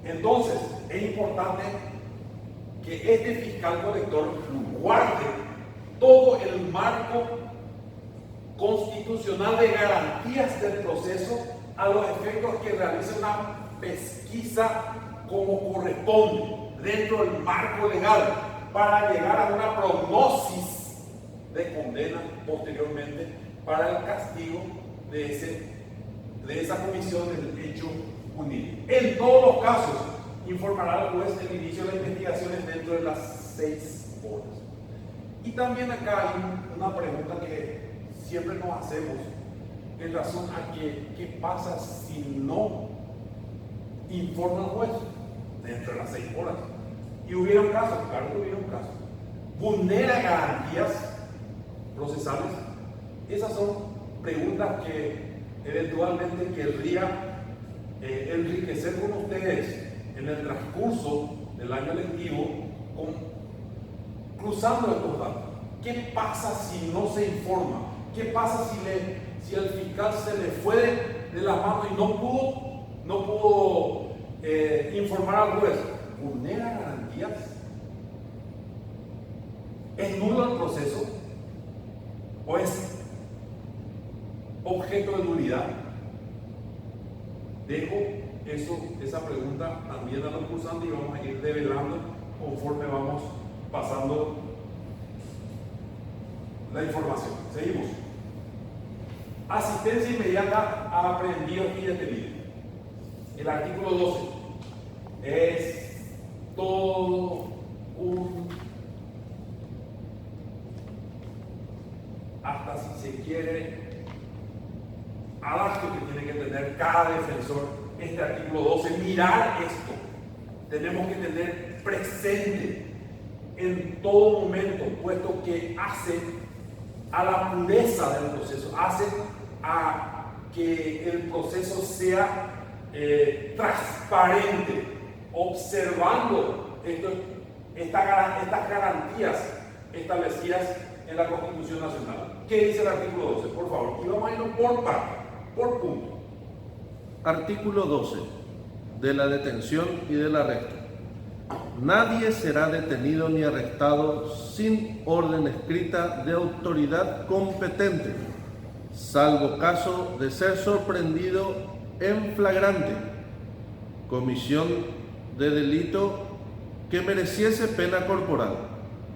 Entonces, es importante que este fiscal colector guarde todo el marco constitucional de garantías del proceso a los efectos que realice una pesquisa como corresponde dentro del marco legal para llegar a una prognosis de condena posteriormente para el castigo de esa comisión del hecho punible. En todos los casos, informará al juez el inicio de las investigaciones dentro de las 6 horas. Y también acá hay una pregunta que siempre nos hacemos en razón a qué pasa si no informa al juez dentro de las 6 horas. Y hubiera un caso, claro que hubiera un caso. Vulnera garantías procesales. Esas son preguntas que eventualmente querría enriquecer con ustedes en el transcurso del año lectivo, cruzando estos datos. ¿Qué pasa si no se informa? ¿Qué pasa si al fiscal se le fue de las manos y no pudo informar al juez? ¿Vulnera garantías? ¿Es nulo el proceso? ¿O es objeto de nulidad? Dejo esa pregunta también a los cursantes y vamos a ir develando conforme vamos pasando la información. Seguimos. Asistencia inmediata a aprendidos y detenidos. El artículo 12 es todo un, hasta si se quiere, adagio que tiene que tener cada defensor, este artículo 12, mirar esto. Tenemos que tener presente en todo momento, puesto que hace a la pureza del proceso, hace a que el proceso sea transparente, observando estas garantías establecidas en la Constitución Nacional. ¿Qué dice el artículo 12? Por favor, y vamos a irlo por parte, por punto. Artículo 12. De la detención y del arresto. Nadie será detenido ni arrestado sin orden escrita de autoridad competente, salvo caso de ser sorprendido en flagrante comisión de delito que mereciese pena corporal.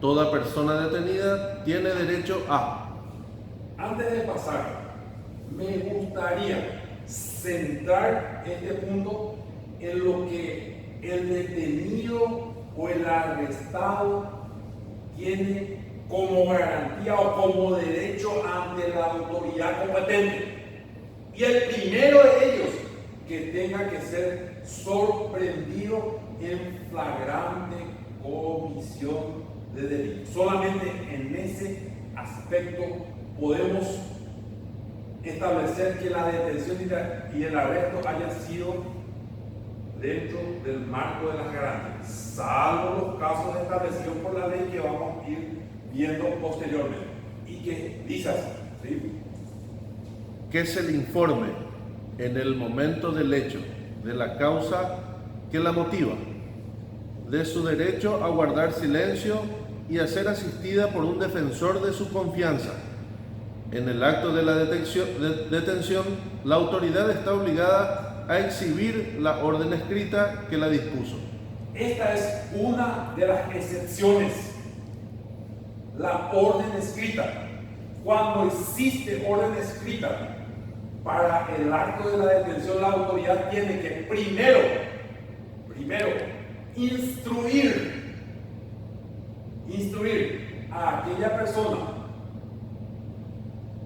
Toda persona detenida tiene derecho a... Antes de pasar, me gustaría centrar este punto en lo que el detenido o el arrestado tiene como garantía o como derecho ante la autoridad competente. Y el primero de ellos, que tenga que ser sorprendido en flagrante comisión de delito. Solamente en ese aspecto podemos establecer que la detención y el arresto hayan sido dentro del marco de las garantías, salvo los casos establecidos por la ley que vamos a ir viendo posteriormente. Y que dice así, ¿sí? Que se le informe en el momento del hecho de la causa que la motiva, de su derecho a guardar silencio y a ser asistida por un defensor de su confianza. En el acto de la detención, la autoridad está obligada a exhibir la orden escrita que la dispuso. Esta es una de las excepciones, la orden escrita. Cuando existe orden escrita para el acto de la detención, la autoridad tiene que primero instruir a aquella persona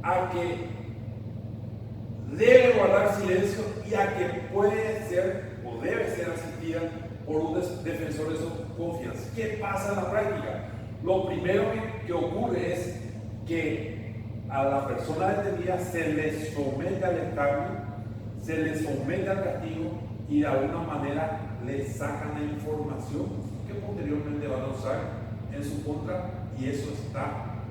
a que debe guardar silencio y a que puede ser o debe ser asistida por un defensor de su confianza. ¿Qué pasa en la práctica? Lo primero que ocurre es que a la persona detenida se le somete al escarnio, se le somete al castigo y de alguna manera le sacan la información que posteriormente van a usar en su contra, y eso está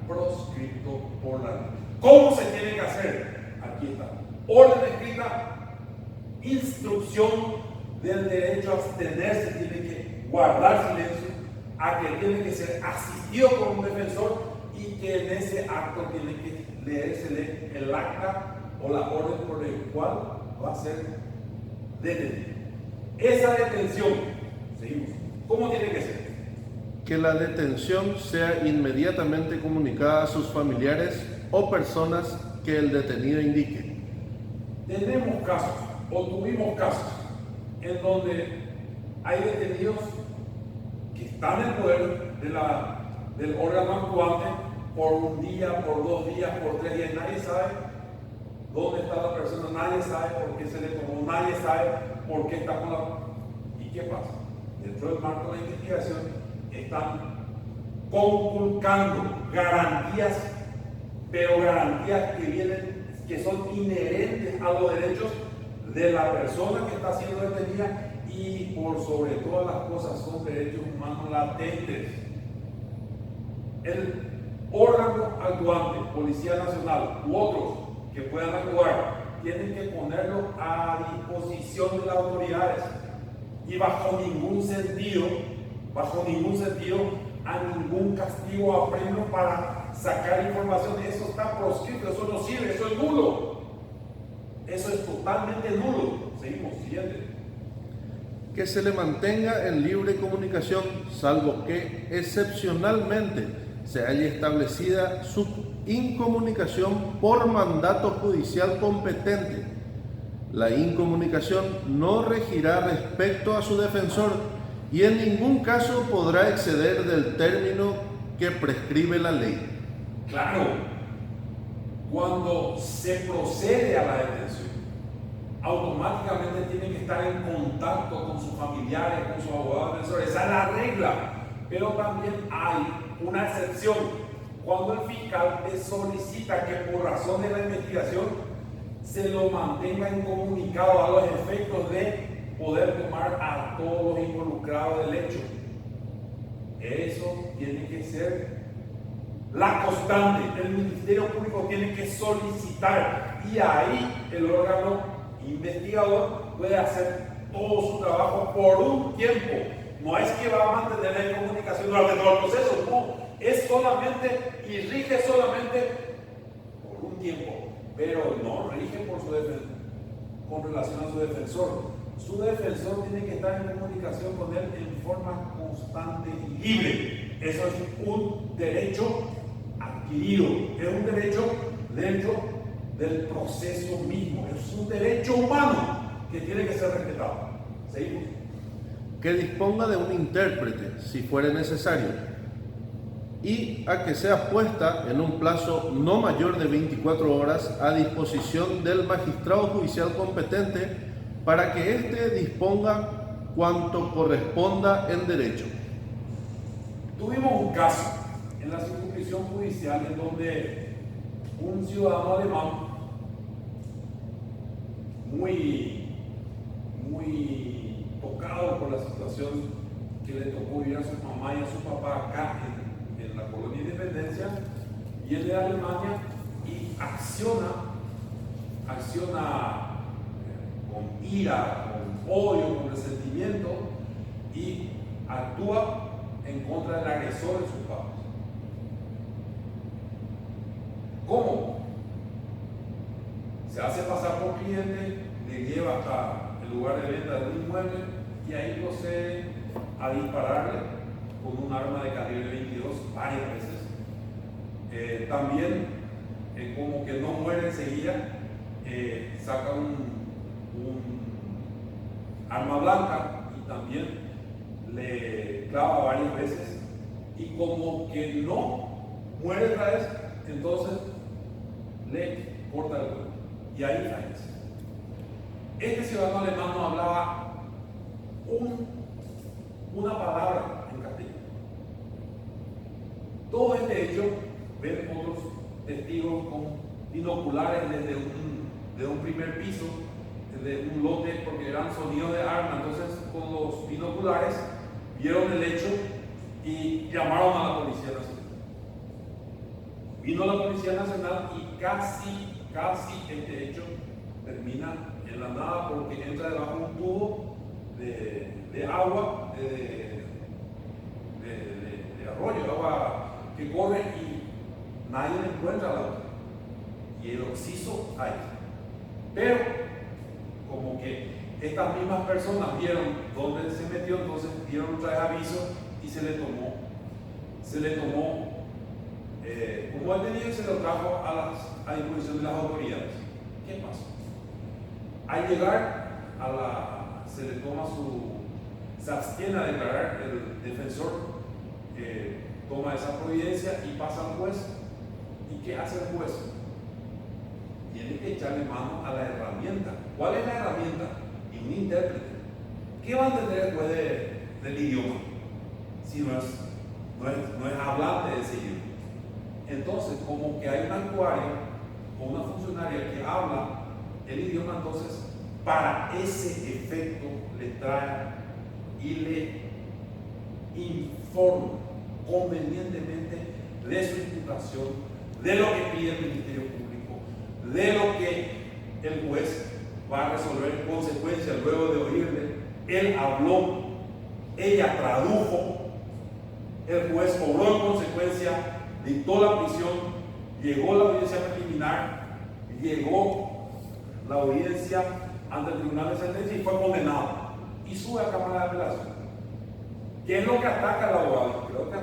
proscrito por la ley. ¿Cómo se tiene que hacer? Aquí está. Orden escrita, instrucción del derecho a abstenerse, tiene que guardar silencio, a que tiene que ser asistido por un defensor y que en ese acto tiene que leérsele el acta o la orden por el cual va a ser detenido. Esa detención, seguimos, ¿cómo tiene que ser? Que la detención sea inmediatamente comunicada a sus familiares o personas que el detenido indique. Tenemos casos, o tuvimos casos, en donde hay detenidos que están en poder del órgano actuante por un día, por 2 días, por 3 días. Nadie sabe dónde está la persona, nadie sabe por qué se le tomó, nadie sabe por qué está con la... ¿Y qué pasa? Dentro del marco de la investigación están conculcando garantías, pero garantías que son inherentes a los derechos de la persona que está siendo detenida, y por sobre todas las cosas son derechos humanos latentes. El órgano actuante, Policía Nacional u otros que puedan actuar, tienen que ponerlo a disposición de las autoridades, y bajo ningún sentido a ningún castigo o apremio para sacar información. Eso está proscrito, eso no sirve, eso es nulo, eso es totalmente nulo. Seguimos, siguiente. Que se le mantenga en libre comunicación, salvo que excepcionalmente se haya establecida su incomunicación por mandato judicial competente. La incomunicación no regirá respecto a su defensor y en ningún caso podrá exceder del término que prescribe la ley. Claro, cuando se procede a la detención, automáticamente tiene que estar en contacto con sus familiares, con sus abogados defensores. Esa es la regla. Pero también hay una excepción. Cuando el fiscal te solicita que por razón de la investigación se lo mantenga incomunicado a los efectos de poder tomar a todos los involucrados del hecho. Eso tiene que ser la constante. El Ministerio Público tiene que solicitar, y ahí el órgano investigador puede hacer todo su trabajo por un tiempo. No es que va a mantener la comunicación durante todo el proceso, no, es solamente y rige solamente por un tiempo, pero no rige por con relación a su defensor. Su defensor tiene que estar en comunicación con él en forma constante y libre. Eso es un derecho adquirido, es un derecho dentro del proceso mismo, es un derecho humano que tiene que ser respetado. ¿Seguimos? Que disponga de un intérprete, si fuere necesario, y a que sea puesta en un plazo no mayor de 24 horas a disposición del magistrado judicial competente para que éste disponga cuanto corresponda en derecho. Tuvimos un caso en la circunscripción judicial en donde un ciudadano alemán muy tocado por la situación que le tocó vivir a su mamá y a su papá acá en la colonia Independencia, viene de Alemania y acciona con ira, con odio, con resentimiento, y actúa en contra del agresor de sus padres. ¿Cómo? Se hace pasar por cliente, le lleva hasta el lugar de venta de un inmueble y ahí procede a dispararle con un arma de calibre 22 varias veces. También, como que no muere enseguida, saca un arma blanca y también le clava varias veces, y como que no muere otra vez, entonces le corta el cuello y ahí fallece. Este ciudadano alemán no hablaba una palabra en castellano. Todo este hecho, ven otros testigos con binoculares desde un primer piso, desde un lote, porque eran sonidos de arma. Entonces, con los binoculares vieron el hecho y llamaron a la Policía Nacional. Vino la Policía Nacional y casi este hecho termina en la nada, porque entra debajo de un tubo de agua, de arroyo, de agua que corre, y nadie le encuentra la otra. Y el occiso hay. Pero, como que estas mismas personas vieron dónde se metió, entonces dieron otra vez aviso y se le tomó como detenido y se lo trajo a disposición de las autoridades. ¿Qué pasó? Al llegar se le toma se abstiene a declarar, el defensor toma esa providencia y pasa al juez. ¿Y qué hace el juez? Tiene que echarle mano a la herramienta. ¿Cuál es la herramienta? Y un intérprete. ¿Qué va a entender el juez del idioma si no es hablante de ese idioma? Entonces, como que hay una actuaria o una funcionaria que habla el idioma, entonces para ese efecto le trae y le informa convenientemente de su imputación, de lo que pide el Ministerio Público, de lo que el juez va a resolver en consecuencia luego de oírle. Él habló, ella tradujo, el juez cobró en consecuencia, dictó la prisión, llegó la audiencia preliminar, llegó la audiencia ante el Tribunal de Sentencia y fue condenado. Y sube a Cámara de Apelación. ¿Qué es lo que ataca el abogado? Creo que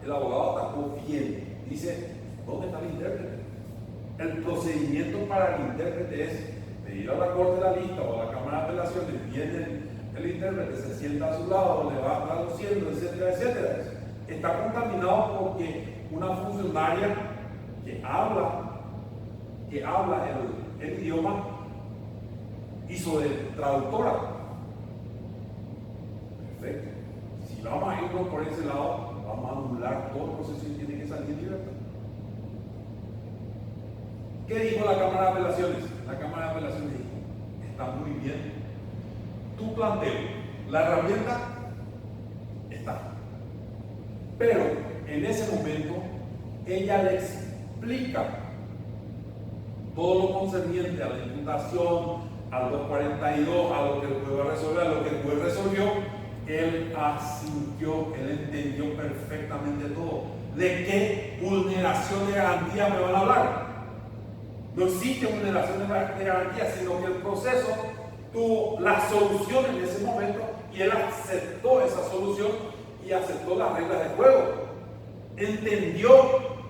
el abogado atacó bien. Dice, ¿dónde está el intérprete? El procedimiento para el intérprete es de ir a la Corte de la Lista o a la Cámara de Apelaciones, viene el intérprete se sienta a su lado, le va traduciendo, etcétera, etcétera. Está contaminado porque una funcionaria que habla el idioma hizo de traductora. Perfecto. Si vamos a irnos por ese lado, vamos a anular todo el proceso y tiene que salir en libertad. ¿Qué dijo la Cámara de Apelaciones? La Cámara de Apelaciones dijo, está muy bien tu planteo, la herramienta está. Pero en ese momento ella le explica todo lo concerniente a la imputación, al 242, a lo que el juez va a resolver, a lo que el juez resolvió. Él asintió, él entendió perfectamente todo. ¿De qué vulneración de garantía me van a hablar? No existe vulneración de garantía, sino que el proceso tuvo la solución en ese momento y él aceptó esa solución y aceptó las reglas de juego. Entendió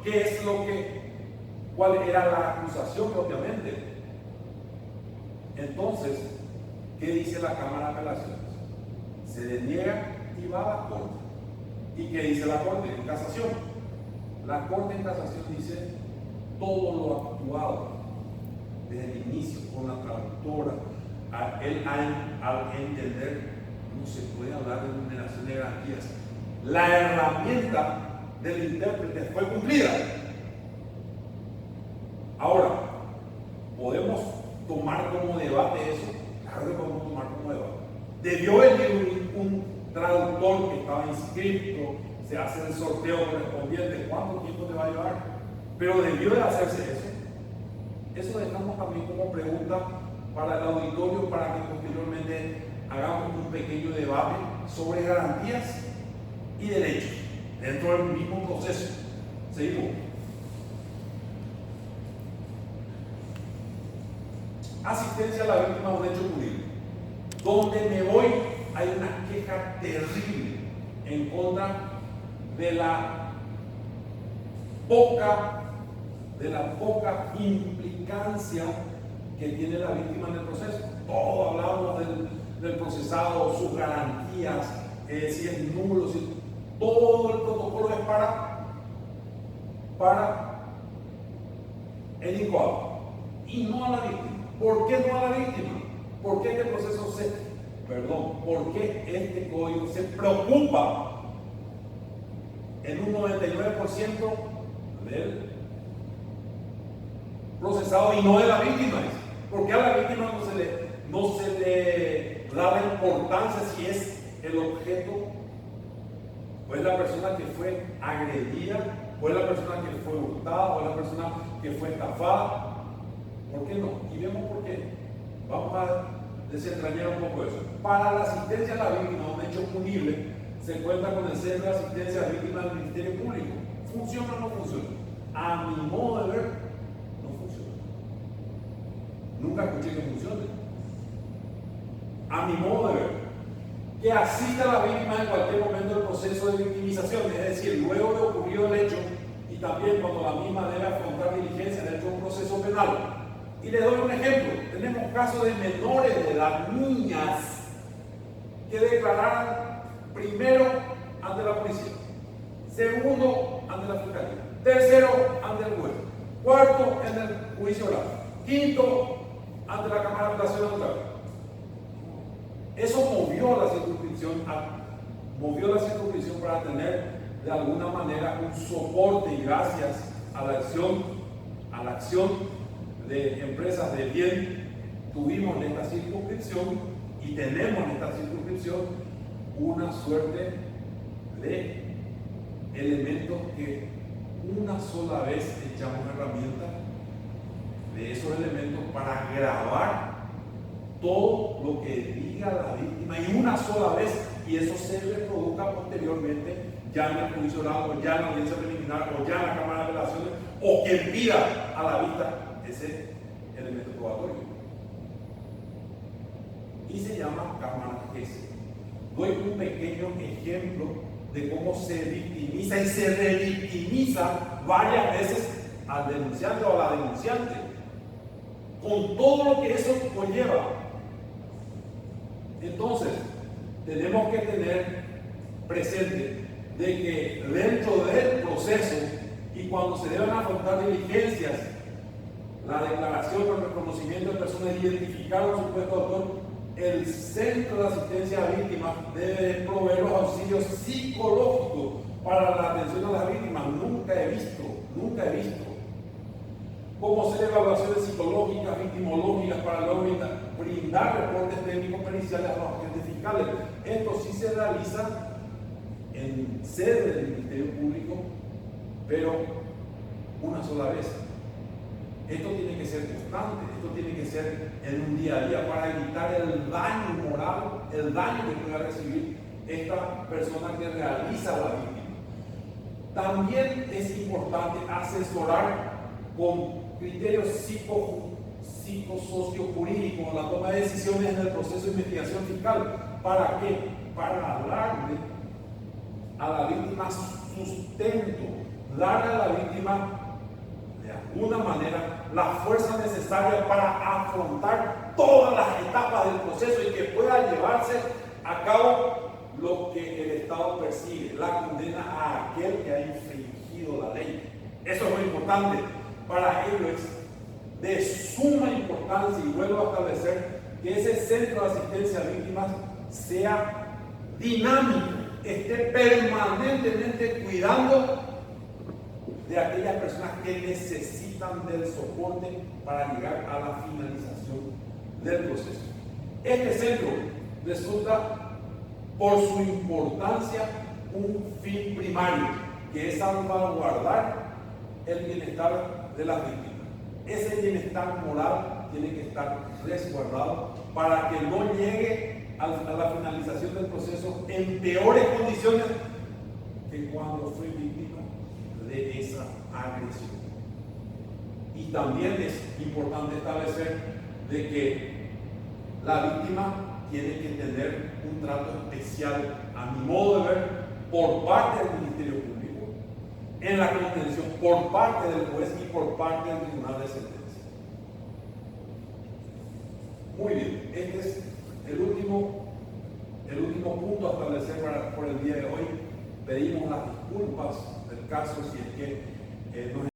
qué es cuál era la acusación propiamente. Entonces, ¿qué dice la Cámara de Apelaciones? Se deniega y va a la Corte. ¿Y qué dice la Corte en casación? La Corte en casación dice todo lo actuado desde el inicio con la traductora, al entender, no se puede hablar de vulneración de garantías. La herramienta del intérprete fue cumplida. Ahora, ¿podemos tomar como debate eso? Claro que podemos tomar como debate. Debió venir un traductor que estaba inscrito, se hace el sorteo correspondiente, ¿cuánto tiempo te va a llevar? Pero debió de hacerse eso. Eso dejamos también como pregunta para el auditorio, para que posteriormente hagamos un pequeño debate sobre garantías y derechos dentro del mismo proceso. Seguimos. Asistencia a la víctima de un hecho punible. Donde me voy, hay una queja terrible en contra de la poca implicancia que tiene la víctima en el proceso. Todos hablamos del procesado, sus garantías, si es nulo, todo el protocolo es para el incoado y no a la víctima. ¿Por qué no a la víctima? ¿Por qué este proceso por qué este código se preocupa en un 99% del procesado y no de la víctima? ¿Por qué a la víctima no se le da la importancia si es el objeto o es la persona que fue agredida, o es la persona que fue hurtada, o es la persona que fue estafada? ¿Por qué no? Y vemos por qué. Vamos a desentrañar un poco eso. Para la asistencia a la víctima de un hecho punible, se cuenta con el Centro de Asistencia a la Víctima del Ministerio Público. ¿Funciona o no funciona? A mi modo de ver, no funciona. Nunca escuché que funcione. A mi modo de ver, que asista a la víctima en cualquier momento del proceso de victimización, es decir, luego de ocurrido el hecho y también cuando la misma debe afrontar diligencia dentro de un proceso penal. Y le doy un ejemplo. Tenemos casos de menores de edad, niñas, que declararon primero ante la policía, segundo ante la fiscalía, tercero ante el juez, cuarto en el juicio oral, quinto ante la Cámara de Apelaciones otra vez. Eso movió la circunscripción para tener de alguna manera un soporte, y gracias a la acción de empresas de bien tuvimos en esta circunscripción y tenemos en esta circunscripción una suerte de elementos que una sola vez echamos herramientas de esos elementos para grabar todo lo que diga la víctima y una sola vez, y eso se reproduzca posteriormente ya en el juicio oral, o ya en la audiencia preliminar, o ya en la Cámara de Apelaciones, o quien pida a la vista ese elemento probatorio. Y se llama Cámara GESE. Doy un pequeño ejemplo de cómo se victimiza y se revictimiza varias veces al denunciante o a la denunciante, con todo lo que eso conlleva. Entonces, tenemos que tener presente de que dentro del proceso y cuando se deben afrontar diligencias, la declaración o el reconocimiento de personas identificadas en supuesto autor, el Centro de Asistencia a Víctimas debe proveer los auxilios psicológicos para la atención a las víctimas. Nunca he visto cómo hacer evaluaciones psicológicas, victimológicas para luego brindar reportes técnicos periciales a los agentes fiscales. Esto sí se realiza en sede del Ministerio Público, pero una sola vez. Esto tiene que ser constante, esto tiene que ser en un día a día para evitar el daño moral, el daño que pueda recibir esta persona que realiza la víctima. También es importante asesorar con criterios psicosociojurídicos la toma de decisiones en el proceso de investigación fiscal. ¿Para qué? Para darle a la víctima sustento, darle a la víctima de alguna manera la fuerza necesaria para afrontar todas las etapas del proceso y que pueda llevarse a cabo lo que el Estado persigue, la condena a aquel que ha infringido la ley. Eso es muy importante. Para ello es de suma importancia, y vuelvo a establecer, que ese centro de asistencia a víctimas sea dinámico, esté permanentemente cuidando de aquellas personas que necesitan del soporte para llegar a la finalización del proceso. Este centro resulta, por su importancia, un fin primario, que es salvaguardar el bienestar de las víctimas. Ese bienestar moral tiene que estar resguardado para que no llegue a la finalización del proceso en peores condiciones que cuando fue víctima de esa agresión. Y también es importante establecer de que la víctima tiene que tener un trato especial, a mi modo de ver, por parte del Ministerio Público, en la contención, por parte del juez y por parte del Tribunal de Sentencia. Muy bien, este es el último punto a establecer por el día de hoy. Pedimos las disculpas del caso si es que nos